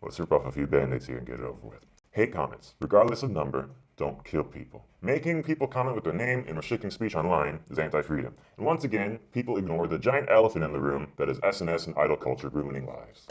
Let's rip off a few band-aids here and get it over with. Hate comments, regardless of number, don't kill people. Making people comment with their name and restricting speech online is anti-freedom. And once again, people ignore the giant elephant in the room that is SNS and idol culture ruining lives.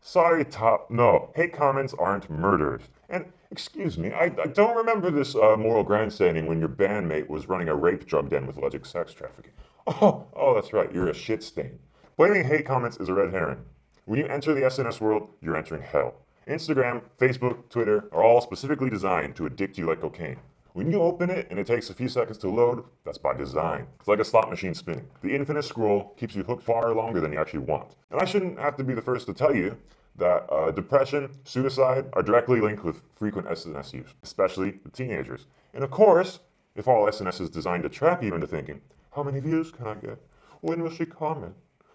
Sorry, Top. No, hate comments aren't murders. And excuse me, I don't remember this moral grandstanding when your bandmate was running a rape drug den with alleged sex trafficking. Oh, that's right, you're a shit stain. Blaming hate comments is a red herring. When you enter the SNS world, you're entering hell. Instagram, Facebook, Twitter are all specifically designed to addict you like cocaine. When you open it and it takes a few seconds to load, that's by design. It's like a slot machine spinning. The infinite scroll keeps you hooked far longer than you actually want. And I shouldn't have to be the first to tell you that depression, suicide are directly linked with frequent SNS use, especially with teenagers. And of course, if all SNS is designed to trap you into thinking, how many views can I get? When will she comment?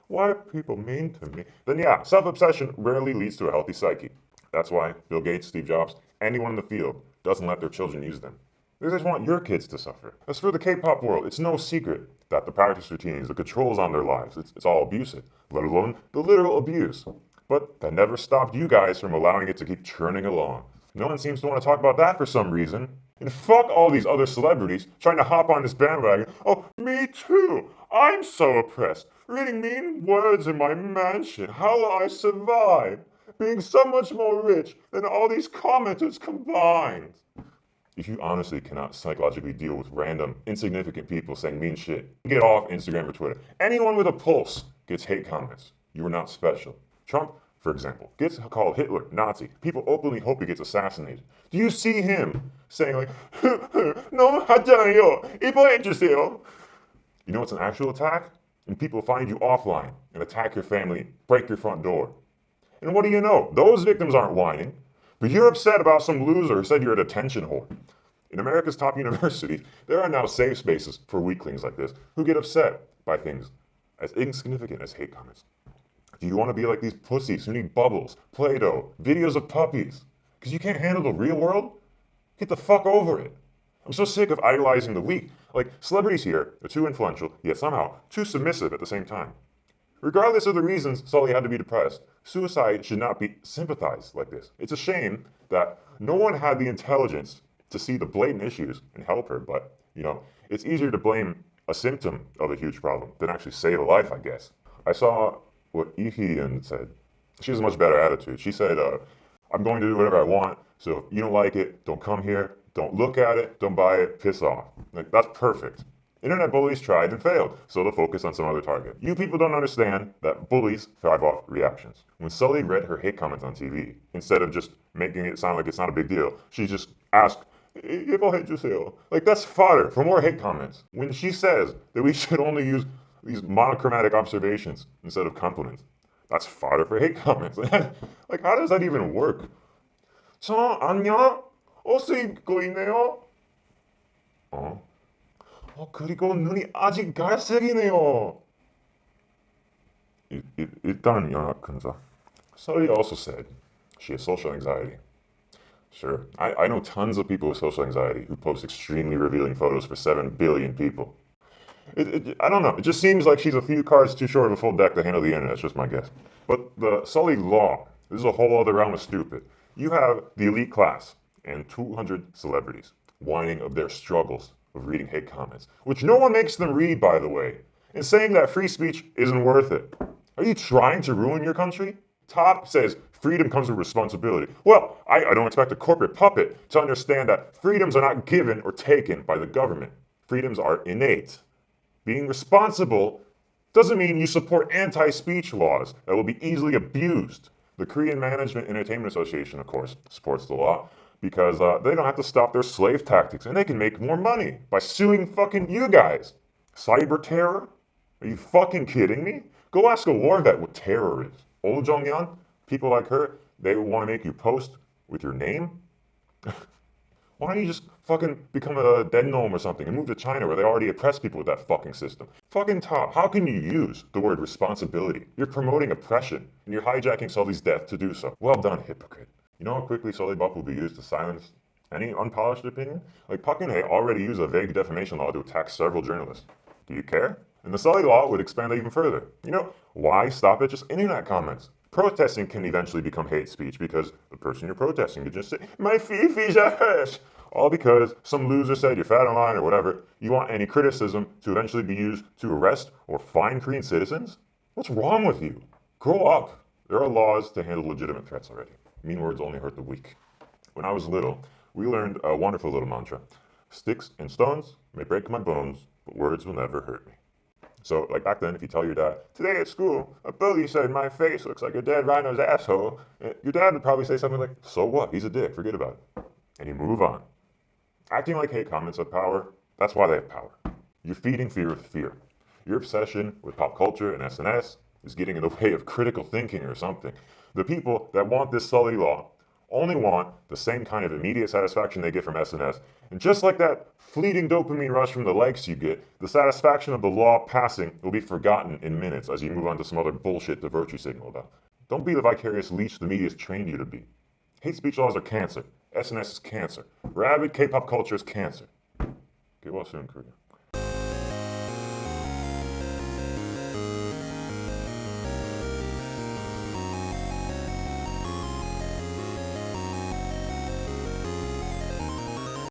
Why are people mean to me? Then yeah, self-obsession rarely leads to a healthy psyche. That's why Bill Gates, Steve Jobs, anyone in the field doesn't let their children use them. They just want your kids to suffer. As for the K-pop world, it's no secret that the practice routines, the controls on their lives, it's all abusive, let alone the literal abuse. But that never stopped you guys from allowing it to keep churning along. No one seems to want to talk about that for some reason. And fuck all these other celebrities trying to hop on this bandwagon. Oh, me too. I'm so oppressed. Reading mean words in my mansion. How will I survive? Being so much more rich than all these commenters combined. If you honestly cannot psychologically deal with random, insignificant people saying mean shit, get off Instagram or Twitter. Anyone with a pulse gets hate comments. You are not special. Trump, for example, gets called Hitler, Nazi. People openly hope he gets assassinated. Do you see him saying like, "No, 하잖아요. 이뻐해주세요." You know what's an actual attack? When people find you offline and attack your family, break your front door. And what do you know? Those victims aren't whining. But you're upset about some loser who said you're a detention whore. In America's top universities, there are now safe spaces for weaklings like this who get upset by things as insignificant as hate comments. Do you want to be like these pussies who need bubbles, Play-Doh, videos of puppies? Because you can't handle the real world? Get the fuck over it. I'm so sick of idolizing the weak. Like, celebrities here are too influential, yet somehow too submissive at the same time. Regardless of the reasons Sully had to be depressed, suicide should not be sympathized like this. It's a shame that no one had the intelligence to see the blatant issues and help her, but, it's easier to blame a symptom of a huge problem than actually save a life, I guess. I saw what Mi국인이 said. She has a much better attitude. She said, I'm going to do whatever I want, so if you don't like it, don't come here, don't look at it, don't buy it, piss off. Like, that's perfect. Internet bullies tried and failed, so they'll focus on some other target. You people don't understand that bullies thrive off reactions. When Sully read her hate comments on TV, instead of just making it sound like it's not a big deal, she just asked, 이뻐해주세요. Like, that's fodder for more hate comments. When she says that we should only use these monochromatic observations instead of compliments, that's fodder for hate comments. Like, how does that even work? 저 안녕? 옷 입고 있네요. 그리고 눈이 아직 갈색이네요. 일단 연락근자. Sully also said she has social anxiety. Sure, I know tons of people with social anxiety who post extremely revealing photos for 7 billion people. I don't know, it just seems like she's a few cards too short of a full deck to handle the internet, that's just my guess. But the Sully law, this is a whole other realm of stupid. You have the elite class and 200 celebrities whining of their struggles of reading hate comments, which no one makes them read, by the way, and saying that free speech isn't worth it. Are you trying to ruin your country? Top says freedom comes with responsibility. Well, I don't expect a corporate puppet to understand that freedoms are not given or taken by the government. Freedoms are innate. Being responsible doesn't mean you support anti-speech laws that will be easily abused. The Korean Management Entertainment Association, of course, supports the law because they don't have to stop their slave tactics and they can make more money by suing fucking you guys. Cyber terror? Are you fucking kidding me? Go ask a war vet what terror is. Oh Jong-yeon, people like her, they want to make you post with your name? Why don't you just fucking become a dead gnome or something and move to China where they already oppress people with that fucking system? Fucking Top, how can you use the word responsibility? You're promoting oppression and you're hijacking Sully's death to do so. Well done, hypocrite. You know how quickly Sully Buff will be used to silence any unpolished opinion? Like Park Geun-hye already used a vague defamation law to attack several journalists. Do you care? And the Sully law would expand it even further. Why stop at just internet comments? Protesting can eventually become hate speech because the person you're protesting could just say, my fifis hurt, all because some loser said you're fat online or whatever. You want any criticism to eventually be used to arrest or fine Korean citizens? What's wrong with you? Grow up. There are laws to handle legitimate threats already. Mean words only hurt the weak. When I was little, we learned a wonderful little mantra. Sticks and stones may break my bones, but words will never hurt me. So, like back then, if you tell your dad, today at school, a bully said my face looks like a dead rhino's asshole, your dad would probably say something like, so what? He's a dick. Forget about it. And you move on. Acting like hate comments have power, that's why they have power. You're feeding fear with fear. Your obsession with pop culture and SNS is getting in the way of critical thinking or something. The people that want this sully law only want the same kind of immediate satisfaction they get from SNS. And just like that fleeting dopamine rush from the likes you get, the satisfaction of the law passing will be forgotten in minutes as you move on to some other bullshit to virtue signal about. Don't be the vicarious leech the media's trained you to be. Hate speech laws are cancer. SNS is cancer. Rabid K-pop culture is cancer. Get well soon, Korea.